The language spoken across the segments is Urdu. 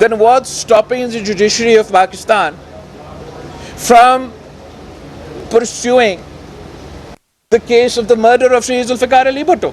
then what's stopping the judiciary of Pakistan from pursuing the case of the murder of Shahid Zulfikar Ali Bhutto?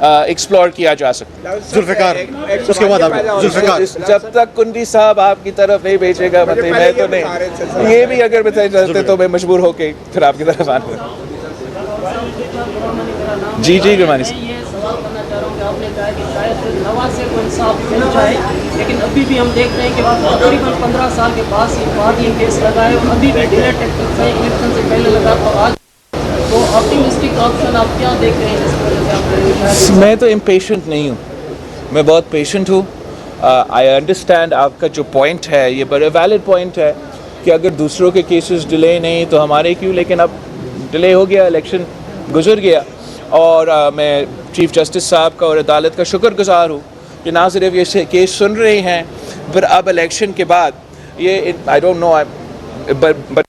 Explore کیا جا سکتا ہے. ذوالفقار اس کے بعد آپ ذوالفقار جب تک کنڈی صاحب آپ کی طرف نہیں بھیجے گا مطلب میں تو نہیں, یہ بھی اگر بتائی جاتے تو میں مجبور ہو کے پھر آپ کی طرف آنا. جی گرمانی صاحب, یہ سوال کرنا چاہ رہا ہوں کہ آپ نے کہا کہ شاید نواز سے کوئی انصاف مل جائے, لیکن ابھی بھی ہم دیکھ رہے ہیں کہ تقریباً 15 سال کے بعد یہ کیس لگا ہے اور ابھی بھی ڈیلے ٹیکٹکس ہیں, الیکشن سے پہلے لگا تو آج تو آپٹیمسٹک آپشن آپ کیا دیکھ رہے ہیں جس وجہ سے آپ میں تو امپیشنٹ نہیں ہوں, میں بہت پیشنٹ ہوں. آئی انڈرسٹینڈ آپ کا جو پوائنٹ ہے یہ بڑا ویلڈ پوائنٹ ہے کہ اگر دوسروں کے کیسز ڈیلے نہیں تو ہمارے کیوں, لیکن اب ڈیلے ہو گیا, الیکشن گزر گیا, اور میں چیف جسٹس صاحب کا اور عدالت کا شکر گزار ہوں کہ نہ صرف یہ کیس سن رہے ہیں پھر اب الیکشن کے بعد یہ I don't know but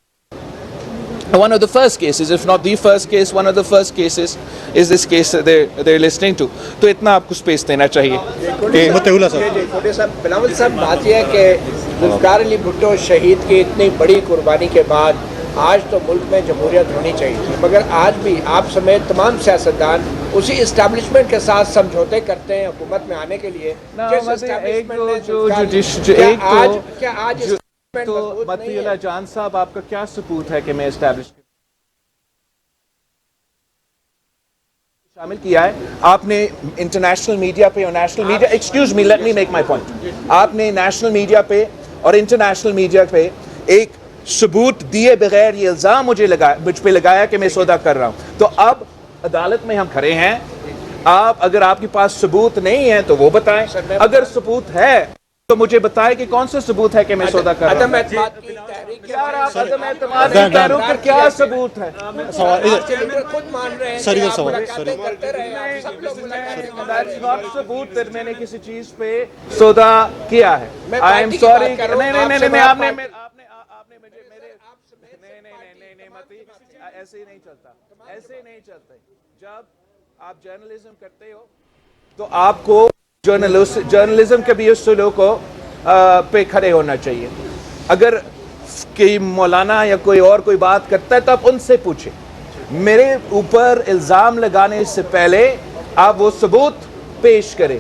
one of the first cases, if not the first case, one of the first cases is this case they're listening to. تو اتنا آپ کو سپیس دینا چاہیے. متہولہ صاحب چھوٹے صاحب بلاول صاحب, بات یہ ہے کہ ذوالفقار علی بھٹو شہید کی اتنی بڑی قربانی کے بعد آج تو ملک میں جمہوریت ہونی چاہیے تھی, مگر آج بھی آپ سمیت تمام سیاستدان اسی اسٹیبلشمنٹ کے ساتھ سمجھوتے کرتے ہیں حکومت میں آنے کے لیے. تو متی اللہ جان صاحب آپ کا کیا ثبوت ہے کہ میں اسٹیبلش شامل کیا ہے؟ آپ نے انٹرنیشنل میڈیا پہ اور national media, excuse me let me make my point, آپ نے نیشنل میڈیا پہ اور انٹرنیشنل میڈیا پہ ایک ثبوت دیے بغیر یہ الزام مجھ پہ لگایا کہ میں سودا کر رہا ہوں. تو اب عدالت میں ہم کھڑے ہیں, اگر آپ کے پاس ثبوت نہیں ہے تو وہ بتائیں, اگر ثبوت ہے تو مجھے بتائے کہ کون سا ثبوت ہے کہ میں سودا کر رہا ہوں. عدم اعتماد کی تحریک یار آپ عدم اعتماد کی تحریک کا کیا ثبوت ہے؟ خود مان رہے ہیں سر کہ ادھر آپ سوال ملاقاتیں کرتے رہے, آپ سب لوگ That's not ثبوت پھر میں نے کسی چیز پہ سودا کیا ہے. I am sorry. نہیں آپ نے مجھے نہیں متی, ایسے ہی نہیں چلتا, ایسے ہی نہیں چلتا. جب آپ جرنلزم کرتے ہو تو آپ کو جرنلزم کے بھی اصولوں کو پہ کھڑے ہونا چاہیے. اگر کوئی مولانا یا کوئی اور کوئی بات کرتا ہے تو آپ ان سے پوچھیں. میرے اوپر الزام لگانے سے پہلے آپ وہ ثبوت پیش کریں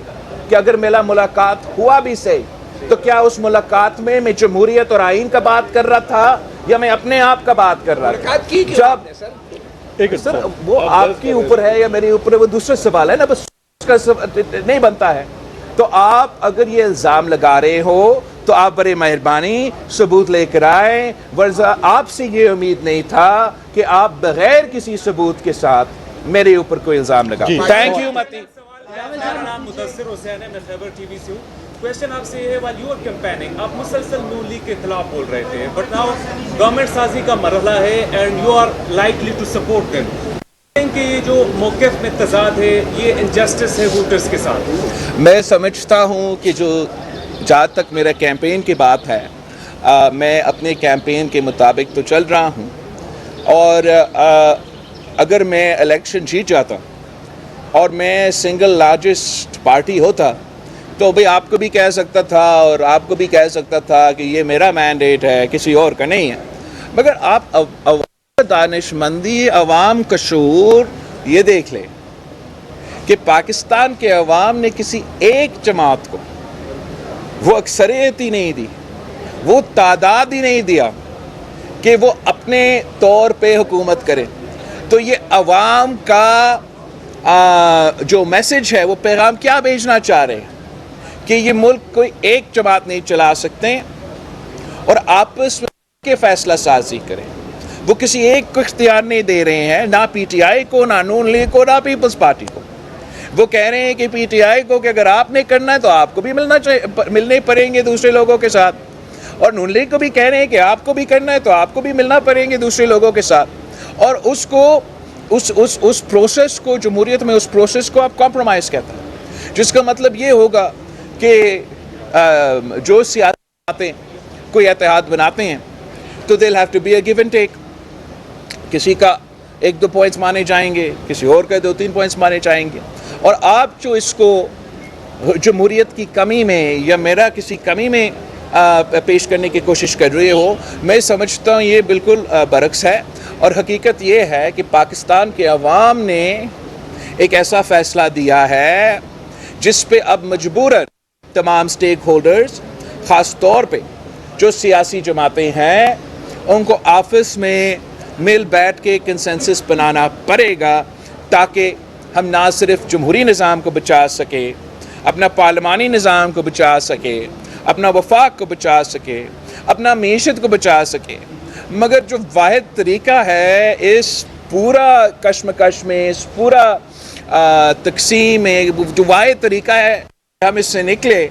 کہ اگر میرا ملاقات ہوا بھی صحیح تو کیا اس ملاقات میں جمہوریت اور آئین کا بات کر رہا تھا یا میں اپنے آپ کا بات کر رہا تھا. جب سر وہ آپ کے اوپر ہے یا میرے اوپر ہے, وہ دوسرا سوال ہے نا, بس نہیں بنتا ہے. تو آپ اگر یہ الزام لگا رہے ہو تو آپ بڑے مہربانی ثبوت لے کر آئیں, ورنہ آپ سے یہ امید نہیں تھا کہ آپ بغیر کسی ثبوت کے ساتھ میرے اوپر کوئی الزام لگا. تھینک یو متی. میرا نام مدثر حسین ہے, میں خیبر ٹی وی سے ہوں. کویشچن آپ سے یہ ہے, while you are campaigning آپ مسلسل نون لیگ کے خلاف بول رہے تھے, بٹ ناؤ گورنمنٹ سازی کا مرحلہ ہے and you are likely to support them. کہ یہ جو موقف میں تضاد ہے یہ انجسٹس ہے ووٹرز کے ساتھ. میں سمجھتا ہوں کہ جو جہاں تک میرا کیمپین کی بات ہے, میں اپنے کیمپین کے مطابق تو چل رہا ہوں, اور اگر میں الیکشن جیت جاتا اور میں سنگل لارجسٹ پارٹی ہوتا تو بھئی آپ کو بھی کہہ سکتا تھا اور آپ کو بھی کہہ سکتا تھا کہ یہ میرا مینڈیٹ ہے, کسی اور کا نہیں ہے. مگر آپ دانش مندی, عوام کا شعور یہ دیکھ لیں کہ پاکستان کے عوام نے کسی ایک جماعت کو وہ اکثریت ہی نہیں دی, وہ تعداد ہی نہیں دیا کہ وہ اپنے طور پہ حکومت کرے. تو یہ عوام کا جو میسج ہے, وہ پیغام کیا بھیجنا چاہ رہے ہیں کہ یہ ملک کوئی ایک جماعت نہیں چلا سکتے اور آپس میں کے فیصلہ سازی کریں. وہ کسی ایک کو اختیار نہیں دے رہے ہیں, نہ پی ٹی آئی کو, نہ نون لیگ کو, نہ پیپلز پارٹی کو. وہ کہہ رہے ہیں کہ پی ٹی آئی کو کہ اگر آپ نے کرنا ہے تو آپ کو بھی ملنے پڑیں گے دوسرے لوگوں کے ساتھ, اور نون لیگ کو بھی کہہ رہے ہیں کہ آپ کو بھی کرنا ہے تو آپ کو بھی ملنا پڑیں گے دوسرے لوگوں کے ساتھ. اور اس کو اس پروسیس کو, جمہوریت میں اس پروسیس کو آپ کمپرومائز کہتے ہیں, جس کا مطلب یہ ہوگا کہ جو سیاستیں کوئی اتحاد بناتے ہیں تو they'll have to be a give and take. کسی کا 1-2 پوائنٹس مانے جائیں گے, کسی اور کا 2-3 پوائنٹس مانے جائیں گے. اور آپ جو اس کو جمہوریت کی کمی میں یا میرا کسی کمی میں پیش کرنے کی کوشش کر رہے ہو, میں سمجھتا ہوں یہ بالکل برعکس ہے. اور حقیقت یہ ہے کہ پاکستان کے عوام نے ایک ایسا فیصلہ دیا ہے جس پہ اب مجبوراً تمام سٹیک ہولڈرز، خاص طور پہ جو سیاسی جماعتیں ہیں، ان کو آفس میں مل بیٹھ کے کنسنسس بنانا پڑے گا تاکہ ہم نہ صرف جمہوری نظام کو بچا سکے، اپنا پارلیمانی نظام کو بچا سکے، اپنا وفاق کو بچا سکے، اپنا معیشت کو بچا سکے، مگر جو واحد طریقہ ہے اس پورا کشمکش میں، اس پورا تقسیم میں، جو واحد طریقہ ہے ہم اس سے نکلے،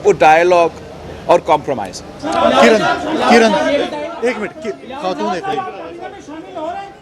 وہ ڈائیلاگ اور کمپرومائز. کرن ایک منٹ خاتون ایک منٹ